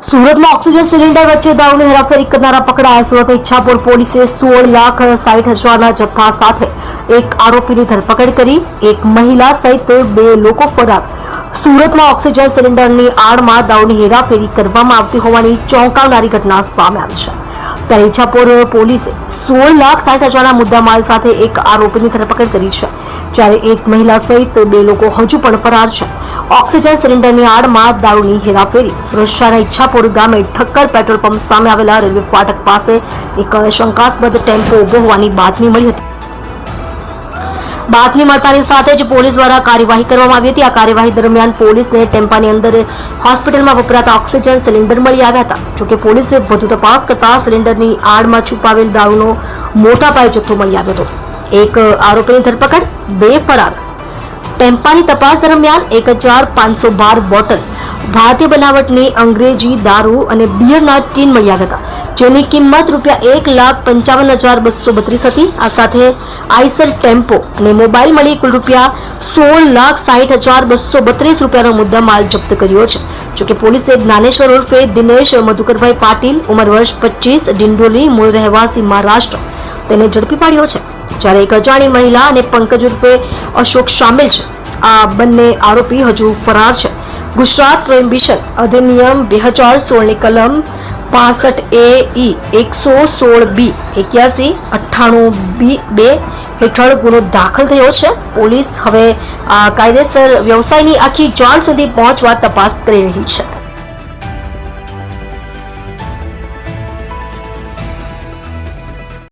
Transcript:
સુરતમાં oxygen cylinder વચ્ચે દારૂની હેરાફેરી કરનારા પકડાયા. સુરત ઈચ્છાપુર પોલીસે 16,60,000ના જથ્થા સાથે એક આરોપીની ધરપકડ કરી. એક મહિલા સહિત 2 લોકો ફરાર. સુરતમાં ઓક્સિજન સિલિન્ડરની આડમાં દારૂની હેરાફેરી કરવામાં આવતી હોવાની ચોંકાવનારી ઘટના સામે આવી છે. ત્યારે ઈચ્છાપુર પોલીસે 16,60,000ના મુદ્દામાલ સાથે એક આરોપીની ધરપકડ કરી છે, જ્યારે એક મહિલા સહિત 2 લોકો હજુ પણ ફરાર છે. ઓક્સિજન સિલિન્ડરની આડમાં દારૂની હેરાફેરી. સુરત શહેરના ઈચ્છાપુર ગામે ઠક્કર પેટ્રોલ પંપ સામે આવેલા રેલવે ફાટક પાસે એક શંકાસ્પદ ટેમ્પો ઉભો હોવાની બાતમી મળી હતી. બાતમી મળતાની સાથે જ પોલીસ દ્વારા કાર્યવાહી કરવામાં આવી હતી. આ કાર્યવાહી દરમિયાન પોલીસને ટેમ્પાની અંદર હોસ્પિટલમાં વપરાતા ઓક્સિજન સિલિન્ડર મળી આવ્યા હતા. જોકે પોલીસે વધુ તપાસ કરતા સિલિન્ડરની આડમાં છુપાવેલ દારૂનો મોટા પાયે જથ્થો મળી આવ્યો હતો. એક આરોપીની ધરપકડ, 2 ફરાર. ટેમ્પાની તપાસ દરમિયાન 1,512 બોટલ ભારતીય બનાવટની અંગ્રેજી દારૂ અને બિયરના ટીન મળી આવ્યા હતા, જેની કિંમત ₹1,55,232 હતી. આ સાથે આઈસર ટેમ્પો અને મોબાઈલ મળી કુલ ₹1,60,232નો મુદ્દામાલ જપ્ત કર્યો છે. જોકે પોલીસે જ્ઞાનેશ્વર ઉર્ફે દિનેશ મધુકરભાઈ પાટીલ, ઉંમર વર્ષ 25, ડિંડોલી, મૂળ રહેવાસી મહારાષ્ટ્ર, તેને ઝડપી પાડ્યો છે. જ્યારે એક અજાણી મહિલા અને પંકજ ઉર્ફે અશોક સામેલ છે. આ બંને આરોપી હજુ ફરાર છે. ગુજરાત પ્રોહિબિશન અધિનિયમ 2016ની કલમ 65A, 116B, 81, 98B2 હેઠળ ગુનો દાખલ થયો છે. પોલીસ હવે આ કાયદેસર વ્યવસાયની આખી જાળ સુધી પહોંચવા તપાસ કરી રહી છે.